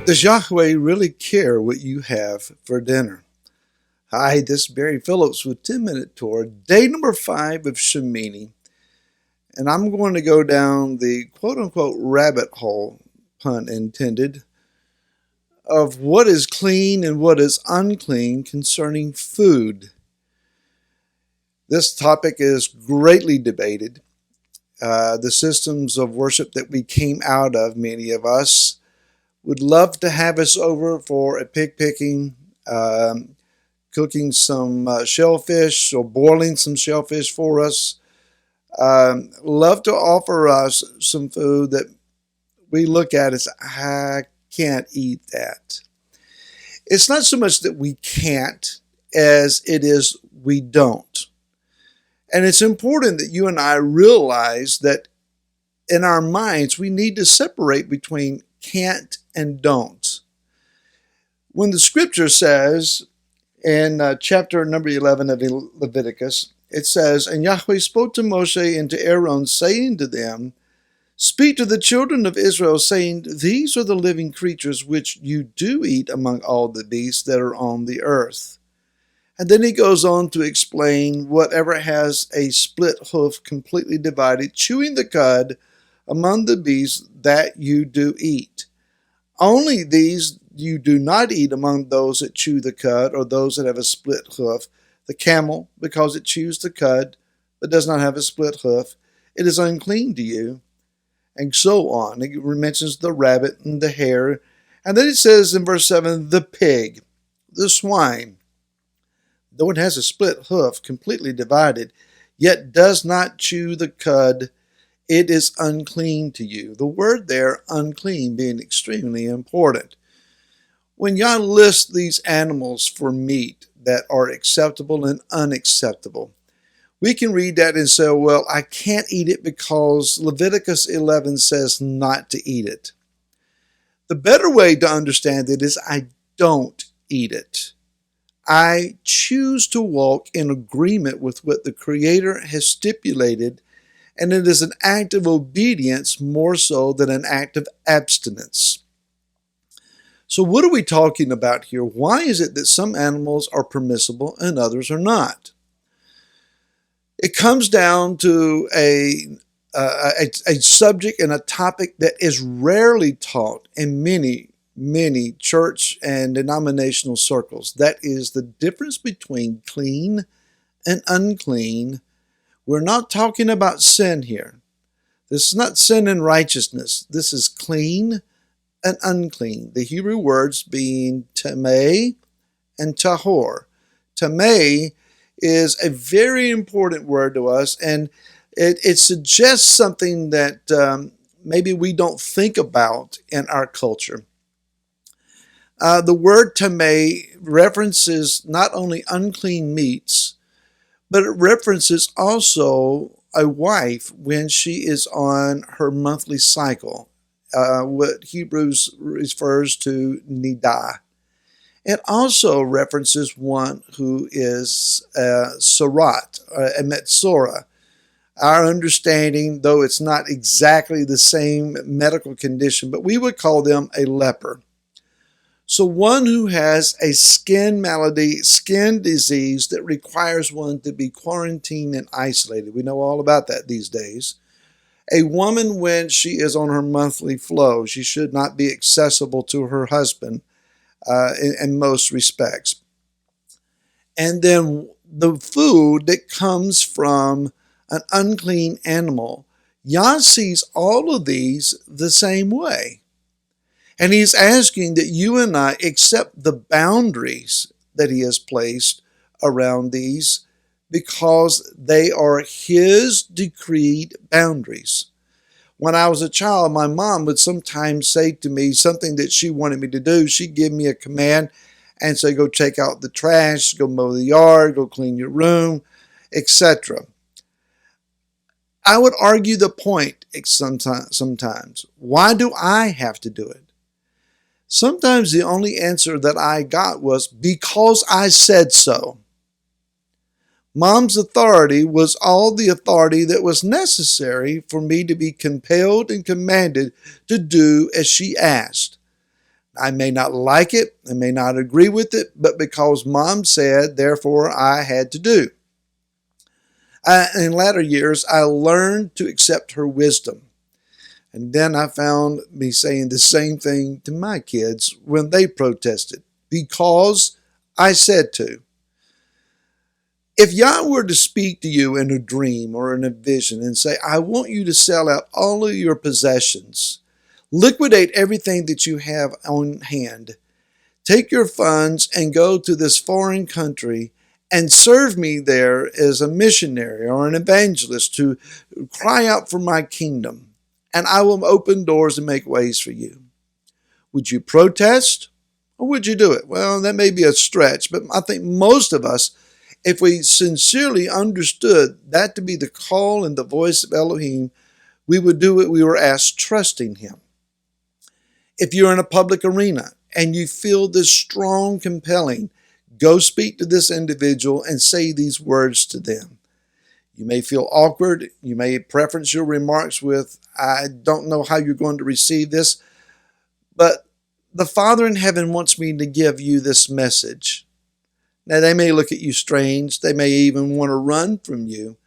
Does Yahweh really care what you have for dinner? Hi, this is Barry Phillips with 10-Minute Torah, day number 5 of Shemini. And I'm going to go down the quote-unquote rabbit hole, pun intended, of what is clean and what is unclean concerning food. This topic is greatly debated. The systems of worship that we came out of, many of us, would love to have us over for a pig picking, cooking some shellfish or boiling some shellfish for us. Love to offer us some food that we look at as, I can't eat that. It's not so much that we can't as it is we don't. And it's important that you and I realize that in our minds we need to separate between can't and don't. When the scripture says in chapter number 11 of Leviticus, it says, "And Yahweh spoke to Moshe and to Aaron, saying to them, Speak to the children of Israel, saying, These are the living creatures which you do eat among all the beasts that are on the earth." And then he goes on to explain whatever has a split hoof completely divided, chewing the cud among the beasts that you do eat. Only these you do not eat among those that chew the cud or those that have a split hoof. The camel, because it chews the cud, but does not have a split hoof, it is unclean to you. And so on. It mentions the rabbit and the hare. And then it says in verse 7, the pig, the swine, though it has a split hoof completely divided, yet does not chew the cud, it is unclean to you. The word there, unclean, being extremely important. When Yah lists these animals for meat that are acceptable and unacceptable, we can read that and say, well, I can't eat it because Leviticus 11 says not to eat it. The better way to understand it is I don't eat it. I choose to walk in agreement with what the Creator has stipulated, and it is an act of obedience more so than an act of abstinence. So what are we talking about here? Why is it that some animals are permissible and others are not? It comes down to a subject and a topic that is rarely taught in many church and denominational circles. That is the difference between clean and unclean. We're not talking about sin here. This is not sin and righteousness. This is clean and unclean. The Hebrew words being tameh and tahor. Tameh is a very important word to us, and it suggests something that maybe we don't think about in our culture. The word tameh references not only unclean meats, but it references also a wife when she is on her monthly cycle, what Hebrews refers to nidah. It also references one who is sarat, a metzora. Our understanding, though it's not exactly the same medical condition, but we would call them a leper. So one who has a skin malady, skin disease that requires one to be quarantined and isolated. We know all about that these days. A woman, when she is on her monthly flow, she should not be accessible to her husband in most respects. And then the food that comes from an unclean animal, Yah sees all of these the same way. And he's asking that you and I accept the boundaries that he has placed around these because they are his decreed boundaries. When I was a child, my mom would sometimes say to me something that she wanted me to do. She'd give me a command and say, go take out the trash, go mow the yard, go clean your room, etc. I would argue the point sometimes. Why do I have to do it? Sometimes the only answer that I got was, because I said so. Mom's authority was all the authority that was necessary for me to be compelled and commanded to do as she asked. I may not like it, I may not agree with it, but because mom said, therefore I had to do. In latter years, I learned to accept her wisdom. And then I found me saying the same thing to my kids when they protested, because I said to. If Yah were to speak to you in a dream or in a vision and say, I want you to sell out all of your possessions, liquidate everything that you have on hand, take your funds and go to this foreign country and serve me there as a missionary or an evangelist to cry out for my kingdom, and I will open doors and make ways for you. Would you protest or would you do it? Well, that may be a stretch, but I think most of us, if we sincerely understood that to be the call and the voice of Elohim, we would do what we were asked, trusting him. If you're in a public arena and you feel this strong compelling, go speak to this individual and say these words to them. You may feel awkward. You may preference your remarks with, I don't know how you're going to receive this, but the Father in heaven wants me to give you this message. Now, they may look at you strange. They may even want to run from you.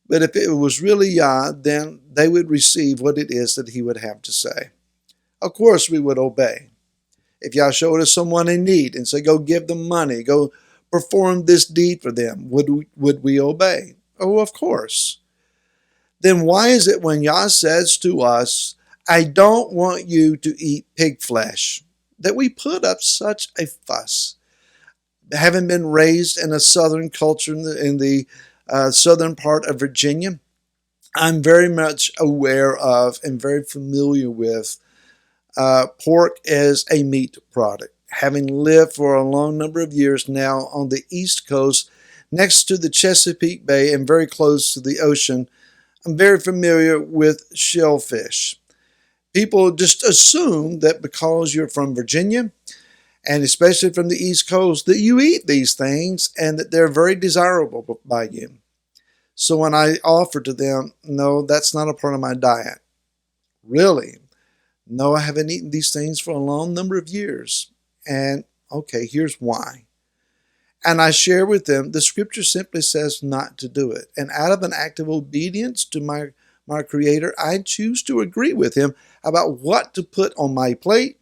But if it was really Yah, then they would receive what it is that he would have to say. Of course, we would obey. If Yah showed us someone in need and said, go give them money, go perform this deed for them, would we obey? Oh, of course. Then why is it when Yah says to us, I don't want you to eat pig flesh, that we put up such a fuss? Having been raised in a southern culture in the southern part of Virginia, I'm very much aware of and very familiar with pork as a meat product. Having lived for a long number of years now on the East Coast, next to the Chesapeake Bay and very close to the ocean, I'm very familiar with shellfish. People just assume that because you're from Virginia, and especially from the East Coast, that you eat these things and that they're very desirable by you. So when I offer to them, no, that's not a part of my diet. Really? No, I haven't eaten these things for a long number of years. And okay, here's why. And I share with them, the scripture simply says not to do it. And out of an act of obedience to my Creator, I choose to agree with him about what to put on my plate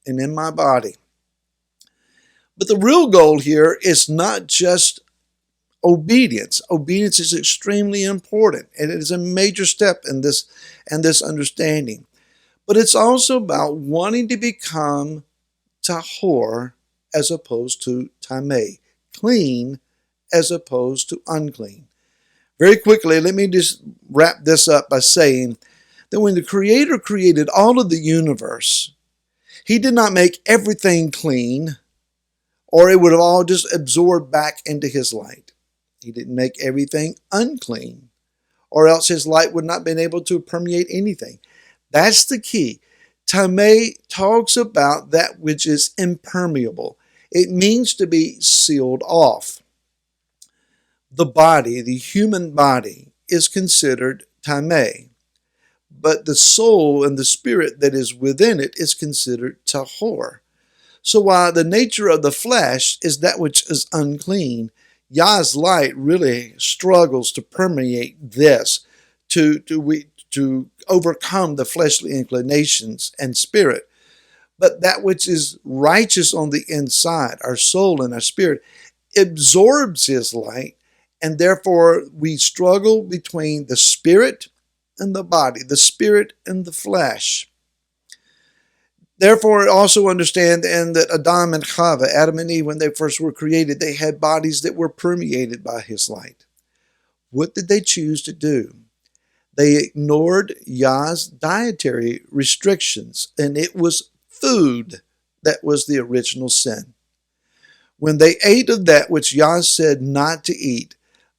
and in my body. But the real goal here is not just obedience. Obedience is extremely important, and it is a major step in this understanding. But it's also about wanting to become tahor as opposed to tameh, clean as opposed to unclean. Very quickly, let me just wrap this up by saying that when the Creator created all of the universe, he did not make everything clean, or it would have all just absorbed back into his light. He didn't make everything unclean, or else his light would not have been able to permeate anything. That's the key. Tameh talks about that which is impermeable. It means to be sealed off. The body, the human body, is considered tameh, but the soul and the spirit that is within it is considered tahor. So while the nature of the flesh is that which is unclean, Yah's light really struggles to permeate this, to overcome the fleshly inclinations and spirit. But that which is righteous on the inside, our soul and our spirit, absorbs his light, and therefore we struggle between the spirit and the body, the spirit and the flesh. Therefore, also understand that Adam and Chava, Adam and Eve, when they first were created, they had bodies that were permeated by his light. What did they choose to do? They ignored Yah's dietary restrictions, and it was food that was the original sin. When they ate of that which Yah said not to eat,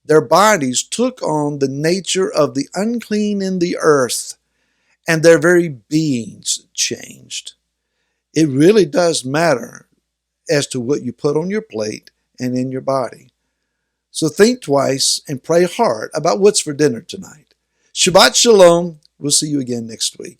their bodies took on the nature of the unclean in the earth, and their very beings changed. It really does matter as to what you put on your plate and in your body. So think twice and pray hard about what's for dinner tonight. Shabbat Shalom. We'll see you again next week.